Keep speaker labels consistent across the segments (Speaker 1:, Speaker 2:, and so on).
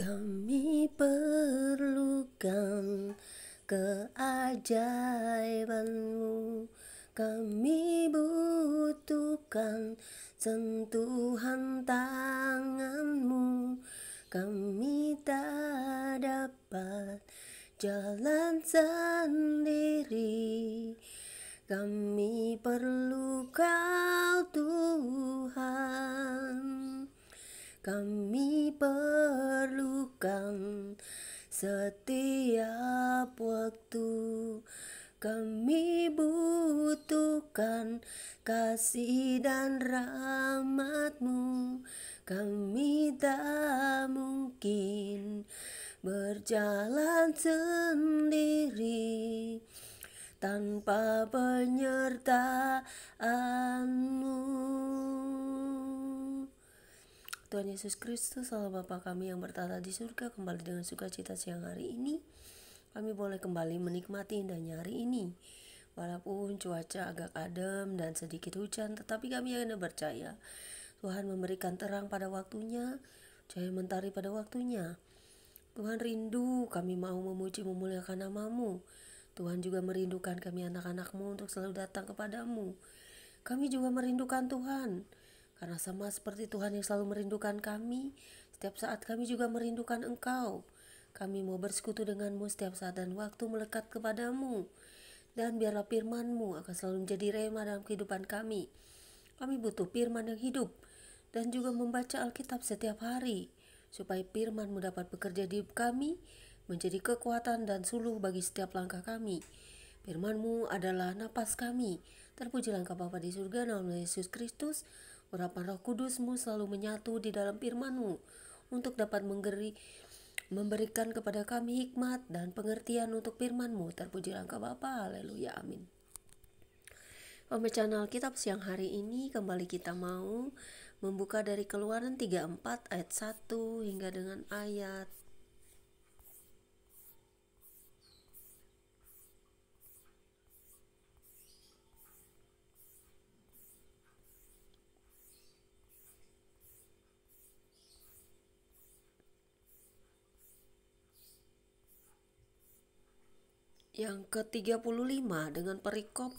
Speaker 1: Kami perlukan keajaiban-Mu. Kami butuhkan sentuhan tangan-Mu. Kami tak dapat jalan sendiri. Kami perlu Kau, Tuhan. Kami perlukan setiap waktu. Kami butuhkan kasih dan rahmat-Mu. Kami tak mungkin berjalan sendiri tanpa penyertaan-Mu. Tuhan Yesus Kristus, Allah Bapa kami yang bertata di surga, kembali dengan sukacita siang hari ini. Kami boleh kembali menikmati indahnya hari ini. Walaupun cuaca agak adem dan sedikit hujan, tetapi kami akan percaya Tuhan memberikan terang pada waktunya, cahaya mentari pada waktunya. Tuhan rindu kami mau memuji memuliakan nama-Mu. Tuhan juga merindukan kami anak-anak-Mu untuk selalu datang kepadamu. Kami juga merindukan Tuhan, karena sama seperti Tuhan yang selalu merindukan kami, setiap saat kami juga merindukan Engkau. Kami mau bersekutu dengan-Mu setiap saat dan waktu melekat kepadamu. Dan biarlah firman-Mu akan selalu menjadi rema dalam kehidupan kami. Kami butuh firman yang hidup dan juga membaca Alkitab setiap hari, supaya firman-Mu dapat bekerja di hidup kami, menjadi kekuatan dan suluh bagi setiap langkah kami. Firman-Mu adalah napas kami. Terpujilah Engkau Bapa di surga, dalam nama Yesus Kristus. Urapan Roh Kudus-Mu selalu menyatu di dalam firman-Mu untuk dapat memberikan kepada kami hikmat dan pengertian untuk firman-Mu. Terpujilah Engkau Bapa, haleluya, amin. Pembacaan Alkitab siang hari ini kembali kita mau membuka dari Keluaran 34 ayat 1 hingga dengan ayat yang ke-35 dengan perikop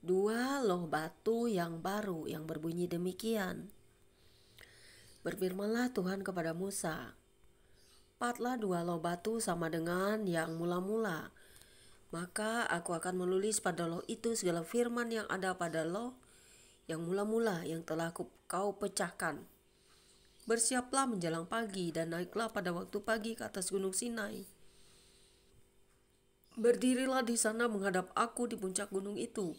Speaker 1: 2 loh batu yang baru yang berbunyi demikian. Berfirmanlah Tuhan kepada Musa, "Patlah 2 loh batu sama dengan yang mula-mula. Maka aku akan menulis pada loh itu segala firman yang ada pada loh yang mula-mula yang telah kau pecahkan. Bersiaplah menjelang pagi dan naiklah pada waktu pagi ke atas gunung Sinai. Berdirilah di sana menghadap aku di puncak gunung itu.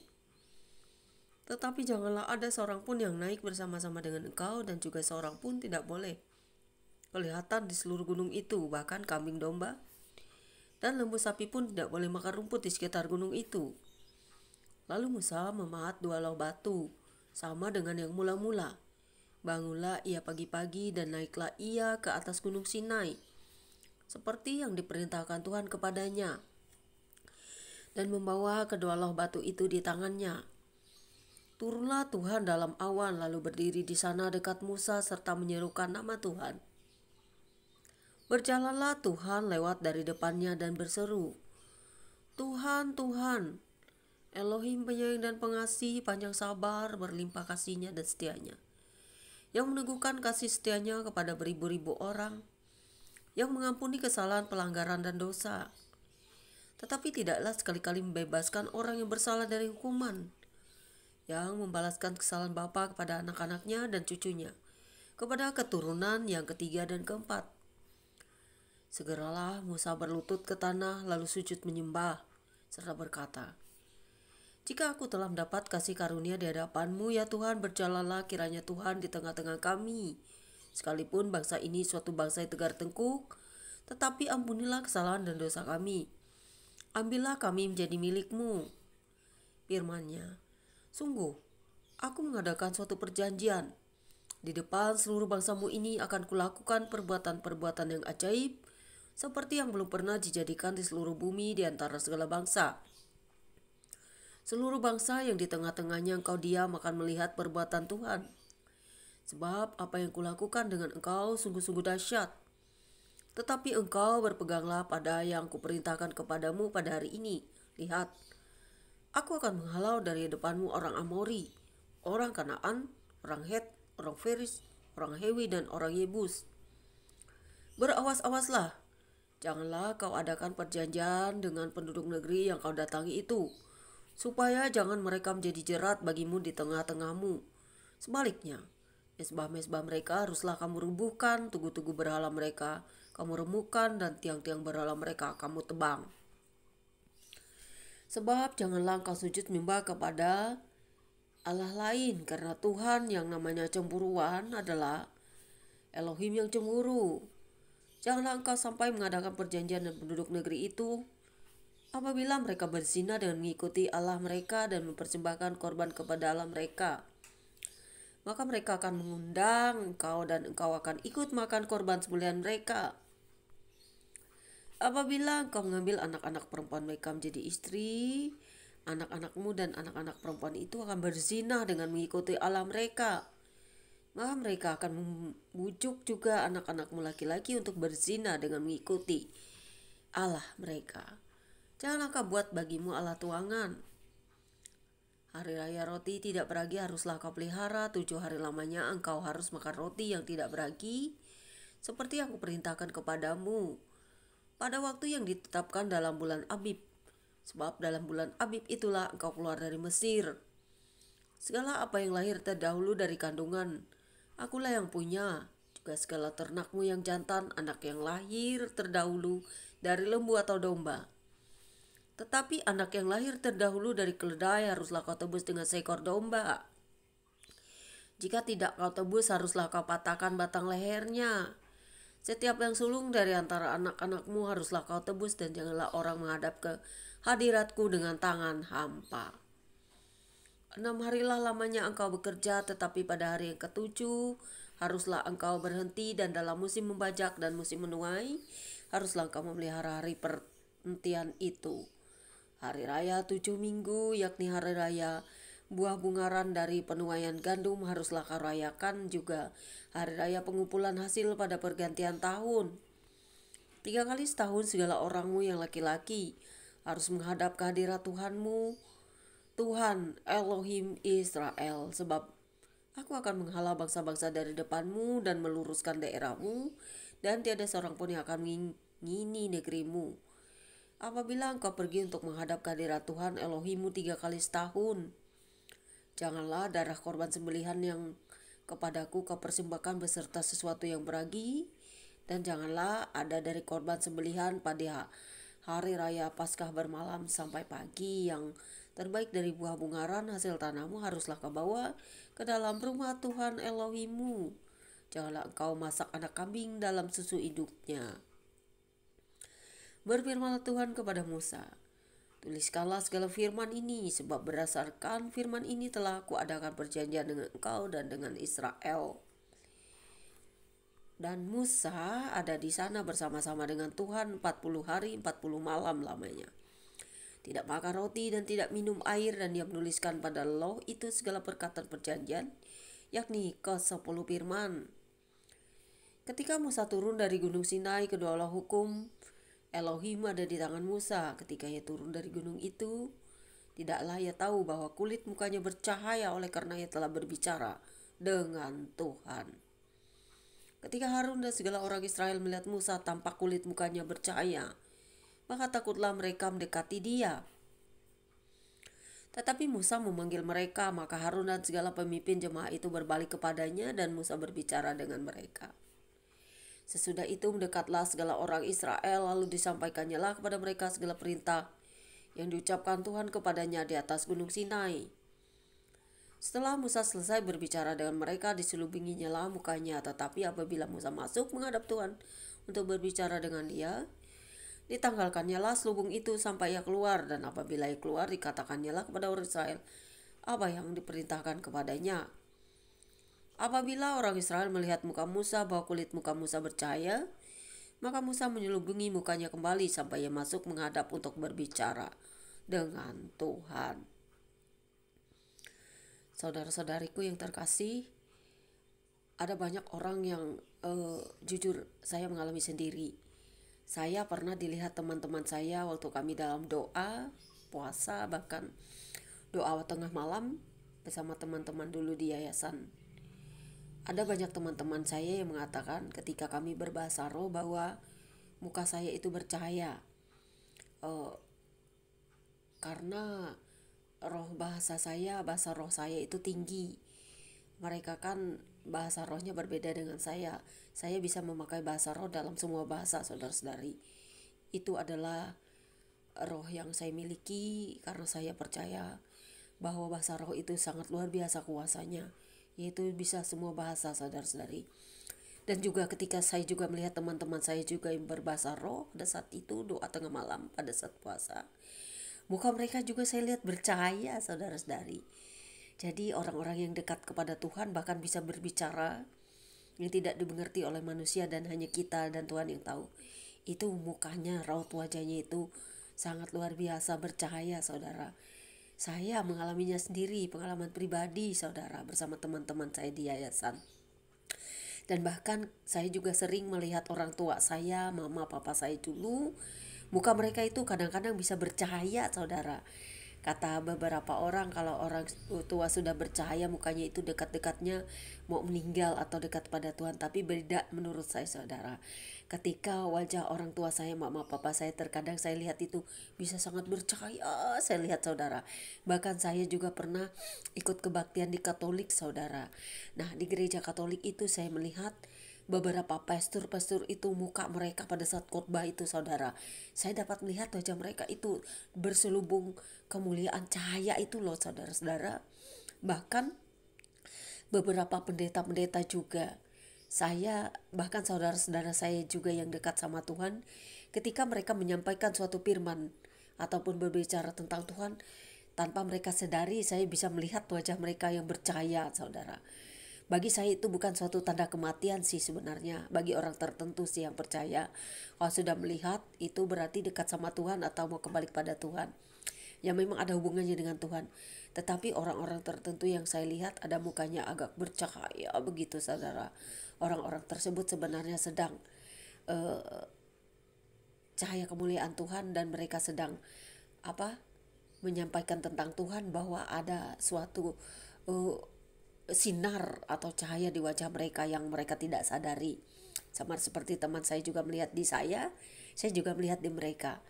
Speaker 1: Tetapi janganlah ada seorang pun yang naik bersama-sama dengan engkau, dan juga seorang pun tidak boleh kelihatan di seluruh gunung itu, bahkan kambing domba dan lembu sapi pun tidak boleh makan rumput di sekitar gunung itu." Lalu Musa memahat 2 loh batu sama dengan yang mula-mula. Bangunlah ia pagi-pagi dan naiklah ia ke atas gunung Sinai, seperti yang diperintahkan Tuhan kepadanya, dan membawa kedua loh batu itu di tangannya. Turunlah Tuhan dalam awan, lalu berdiri di sana dekat Musa serta menyerukan nama Tuhan. Berjalanlah Tuhan lewat dari depannya dan berseru, "Tuhan, Tuhan, Elohim penyayang dan pengasih, panjang sabar, berlimpah kasihnya dan setianya, yang meneguhkan kasih setianya kepada beribu-ribu orang, yang mengampuni kesalahan, pelanggaran dan dosa, tetapi tidaklah sekali-kali membebaskan orang yang bersalah dari hukuman, yang membalaskan kesalahan bapa kepada anak-anaknya dan cucunya, kepada keturunan yang ketiga dan keempat." Segeralah Musa berlutut ke tanah lalu sujud menyembah serta berkata, "Jika aku telah mendapat kasih karunia di hadapan-Mu, ya Tuhan, berjalanlah kiranya Tuhan di tengah-tengah kami. Sekalipun bangsa ini suatu bangsa yang tegar tengkuk, tetapi ampunilah kesalahan dan dosa kami. Ambillah kami menjadi milik-Mu." Firman-Nya, "Sungguh, aku mengadakan suatu perjanjian. Di depan seluruh bangsa-Mu ini akan kulakukan perbuatan-perbuatan yang ajaib, seperti yang belum pernah dijadikan di seluruh bumi di antara segala bangsa. Seluruh bangsa yang di tengah-tengahnya engkau diam akan melihat perbuatan Tuhan. Sebab apa yang kulakukan dengan engkau sungguh-sungguh dahsyat. Tetapi engkau berpeganglah pada yang kuperintahkan kepadamu pada hari ini. Lihat, aku akan menghalau dari depanmu orang Amori, orang Kanaan, orang Het, orang Feris, orang Hewi, dan orang Yebus. Berawas-awaslah, janganlah kau adakan perjanjian dengan penduduk negeri yang kau datangi itu, supaya jangan mereka menjadi jerat bagimu di tengah-tengahmu. Sebaliknya, mesbah-mesbah mereka haruslah kamu rubuhkan, tugu-tugu berhala mereka kamu remukkan, dan tiang-tiang berhala mereka kamu tebang. Sebab janganlah engkau sujud menyembah kepada Allah lain, karena Tuhan yang namanya cemburuan adalah Elohim yang cemburu. Janganlah engkau sampai mengadakan perjanjian dengan penduduk negeri itu apabila mereka berzina dengan mengikuti Allah mereka dan mempersembahkan korban kepada Allah mereka. Maka mereka akan mengundang engkau dan engkau akan ikut makan korban sembelihan mereka. Apabila engkau mengambil anak-anak perempuan mereka menjadi istri, anak-anakmu dan anak-anak perempuan itu akan berzina dengan mengikuti Allah mereka. Maka mereka akan membujuk juga anak-anakmu laki-laki untuk berzina dengan mengikuti Allah mereka. Janganlah kau buat bagimu Allah tuangan. Hari raya roti tidak beragi haruslah kau pelihara. 7 hari lamanya engkau harus makan roti yang tidak beragi, seperti yang kuperintahkan kepadamu, pada waktu yang ditetapkan dalam bulan Abib. Sebab dalam bulan Abib itulah engkau keluar dari Mesir. Segala apa yang lahir terdahulu dari kandungan, akulah yang punya. Juga segala ternakmu yang jantan, anak yang lahir terdahulu dari lembu atau domba. Tetapi anak yang lahir terdahulu dari keledai haruslah kau tebus dengan seekor domba. Jika tidak kau tebus, haruslah kau patahkan batang lehernya. Setiap yang sulung dari antara anak-anakmu haruslah kau tebus, dan janganlah orang menghadap ke hadiratku dengan tangan hampa. 6 harilah lamanya engkau bekerja, tetapi pada hari yang ke-7 haruslah engkau berhenti, dan dalam musim membajak dan musim menuai haruslah engkau memelihara hari perhentian itu. Hari raya 7 minggu, yakni hari raya buah bungaran dari penuaian gandum, haruslah kau rayakan juga. Hari raya pengumpulan hasil pada pergantian tahun. 3 kali setahun segala orangmu yang laki-laki harus menghadap ke hadirat Tuhanmu, Tuhan Elohim Israel. Sebab aku akan menghala bangsa-bangsa dari depanmu dan meluruskan daerahmu, dan tiada seorang pun yang akan mengingini negerimu. Apabila engkau pergi untuk menghadap ke hadirat Tuhan Elohimmu 3 kali setahun, janganlah darah korban sembelihan yang kepadaku kau persembahkan beserta sesuatu yang beragi, dan janganlah ada dari korban sembelihan pada hari raya Paskah bermalam sampai pagi. Yang terbaik dari buah bungaran hasil tanahmu haruslah kau bawa ke dalam rumah Tuhan Elohimmu. Janganlah engkau masak anak kambing dalam susu induknya. Berfirmanlah Tuhan kepada Musa, tuliskanlah segala firman ini, sebab berdasarkan firman ini telah kuadakan perjanjian dengan engkau dan dengan Israel. Dan Musa ada di sana bersama-sama dengan Tuhan 40 hari 40 malam lamanya. Tidak makan roti dan tidak minum air, dan dia menuliskan pada loh itu segala perkataan perjanjian, yakni ke-10 firman. Ketika Musa turun dari gunung Sinai, kedualah hukum Elohim ada di tangan Musa. Ketika ia turun dari gunung itu, tidaklah ia tahu bahwa kulit mukanya bercahaya oleh karena ia telah berbicara dengan Tuhan. Ketika Harun dan segala orang Israel melihat Musa tampak kulit mukanya bercahaya, maka takutlah mereka mendekati dia. Tetapi Musa memanggil mereka, maka Harun dan segala pemimpin jemaah itu berbalik kepadanya, dan Musa berbicara dengan mereka. Sesudah itu mendekatlah segala orang Israel, lalu disampaikannya lah kepada mereka segala perintah yang diucapkan Tuhan kepadanya di atas gunung Sinai. Setelah Musa selesai berbicara dengan mereka, diselubinginya lah mukanya. Tetapi apabila Musa masuk menghadap Tuhan untuk berbicara dengan dia, ditanggalkannya lah selubung itu sampai ia keluar. Dan apabila ia keluar, dikatakannya lah kepada orang Israel apa yang diperintahkan kepadanya. Apabila orang Israel melihat muka Musa, bahwa kulit muka Musa bercahaya, maka Musa menyelubungi mukanya kembali sampai ia masuk menghadap untuk berbicara dengan Tuhan. Saudara-saudariku yang terkasih, ada banyak orang yang jujur saya mengalami sendiri. Saya pernah dilihat teman-teman saya waktu kami dalam doa, puasa, bahkan doa tengah malam bersama teman-teman dulu di yayasan. Ada banyak teman-teman saya yang mengatakan ketika kami berbahasa roh bahwa muka saya itu bercahaya. Eh, karena bahasa roh saya itu tinggi. Mereka kan bahasa rohnya berbeda dengan saya. Saya bisa memakai bahasa roh dalam semua bahasa, saudara-saudari. Itu adalah roh yang saya miliki karena saya percaya bahwa bahasa roh itu sangat luar biasa kuasanya, yaitu bisa semua bahasa, saudara-saudari. Dan juga ketika saya juga melihat teman-teman saya juga yang berbahasa roh pada saat itu doa tengah malam pada saat puasa, muka mereka juga saya lihat bercahaya, saudara-saudari. Jadi orang-orang yang dekat kepada Tuhan bahkan bisa berbicara yang tidak dimengerti oleh manusia dan hanya kita dan Tuhan yang tahu. Itu mukanya, raut wajahnya itu sangat luar biasa bercahaya, saudara. Saya mengalaminya sendiri, pengalaman pribadi, saudara, bersama teman-teman saya di yayasan. Dan bahkan saya juga sering melihat orang tua saya, mama, papa saya dulu, muka mereka itu kadang-kadang bisa bercahaya, saudara. Kata beberapa orang kalau orang tua sudah bercahaya mukanya itu dekat-dekatnya mau meninggal atau dekat pada Tuhan. Tapi beda menurut saya, saudara. Ketika wajah orang tua saya, mama papa saya, terkadang saya lihat itu bisa sangat bercahaya. Saya lihat, saudara. Bahkan saya juga pernah ikut kebaktian di Katolik, saudara. Nah, di gereja Katolik itu saya melihat beberapa pastor-pastor itu muka mereka pada saat khotbah itu, saudara. Saya dapat melihat wajah mereka itu berselubung kemuliaan cahaya itu loh, saudara-saudara. Bahkan beberapa pendeta-pendeta juga, saya bahkan saudara-saudara saya juga yang dekat sama Tuhan, ketika mereka menyampaikan suatu firman ataupun berbicara tentang Tuhan, tanpa mereka sadari saya bisa melihat wajah mereka yang bercahaya, saudara. Bagi saya itu bukan suatu tanda kematian sih sebenarnya. Bagi orang tertentu sih yang percaya, kalau sudah melihat itu berarti dekat sama Tuhan atau mau kembali pada Tuhan. Ya memang ada hubungannya dengan Tuhan. Tetapi orang-orang tertentu yang saya lihat ada mukanya agak bercahaya begitu, saudara. Orang-orang tersebut sebenarnya sedang cahaya kemuliaan Tuhan dan mereka sedang menyampaikan tentang Tuhan, bahwa ada suatu uh, sinar atau cahaya di wajah mereka yang mereka tidak sadari. Sama seperti teman saya juga melihat di saya juga melihat di mereka.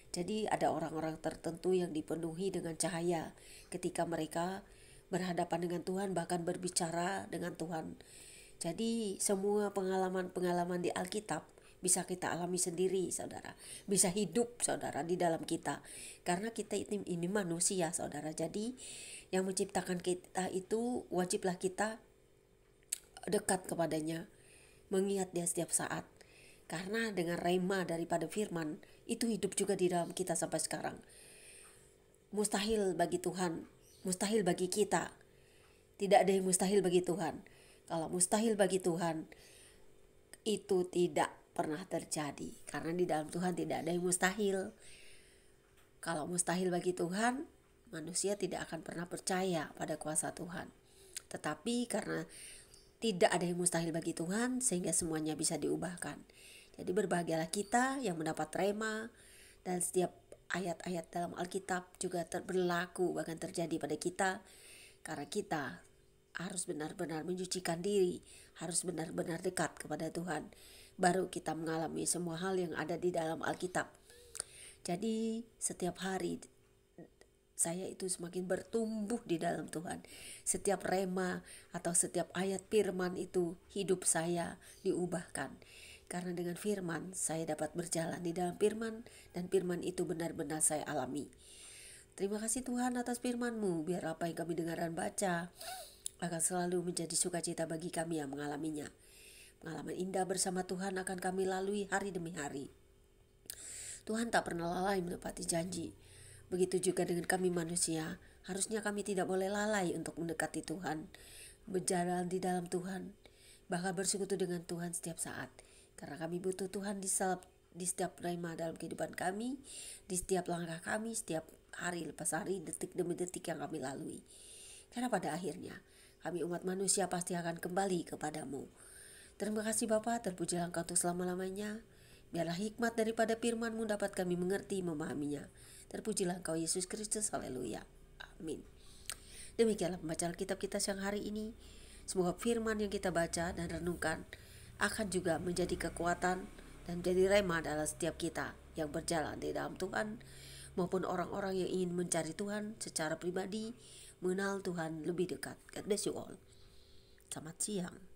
Speaker 1: Jadi ada orang-orang tertentu yang dipenuhi dengan cahaya ketika mereka berhadapan dengan Tuhan, bahkan berbicara dengan Tuhan. Jadi semua pengalaman-pengalaman di Alkitab bisa kita alami sendiri, saudara. Bisa hidup, saudara, di dalam kita. Karena kita ini manusia, saudara. Jadi yang menciptakan kita itu wajiblah kita dekat kepadanya, mengingat dia setiap saat. Karena dengan rema daripada firman itu hidup juga di dalam kita sampai sekarang. Mustahil bagi Tuhan, mustahil bagi kita. Tidak ada yang mustahil bagi Tuhan. Kalau mustahil bagi Tuhan, itu tidak pernah terjadi. Karena di dalam Tuhan tidak ada yang mustahil. Kalau mustahil bagi Tuhan, manusia tidak akan pernah percaya pada kuasa Tuhan. Tetapi karena tidak ada yang mustahil bagi Tuhan, sehingga semuanya bisa diubahkan. Jadi berbahagialah kita yang mendapat rema, dan setiap ayat-ayat dalam Alkitab juga berlaku bahkan terjadi pada kita. Karena kita harus benar-benar menyucikan diri, harus benar-benar dekat kepada Tuhan. Baru kita mengalami semua hal yang ada di dalam Alkitab. Jadi setiap hari saya itu semakin bertumbuh di dalam Tuhan. Setiap rema atau setiap ayat firman itu hidup saya diubahkan. Karena dengan firman saya dapat berjalan di dalam firman, dan firman itu benar-benar saya alami. Terima kasih Tuhan atas firman-Mu, biar apa yang kami dengar dan baca akan selalu menjadi sukacita bagi kami yang mengalaminya. Pengalaman indah bersama Tuhan akan kami lalui hari demi hari. Tuhan tak pernah lalai menepati janji. Begitu juga dengan kami manusia, harusnya kami tidak boleh lalai untuk mendekati Tuhan, berjalan di dalam Tuhan, bahkan bersekutu dengan Tuhan setiap saat. Karena kami butuh Tuhan di setiap rema dalam kehidupan kami, di setiap langkah kami, setiap hari lepas hari, detik demi detik yang kami lalui. Karena pada akhirnya Kami umat manusia pasti akan kembali kepadamu. Terima kasih Bapa, terpujilah Engkau untuk selama-lamanya. Biarlah hikmat daripada firman-Mu dapat kami mengerti, memahaminya. Terpujilah Engkau Yesus Kristus, haleluya. Amin. Demikianlah pembacaan Alkitab kita siang hari ini. Semoga firman yang kita baca dan renungkan akan juga menjadi kekuatan dan menjadi rema dalam setiap kita yang berjalan di dalam Tuhan, maupun orang-orang yang ingin mencari Tuhan secara pribadi, mengenal Tuhan lebih dekat. God bless you all. Selamat siang.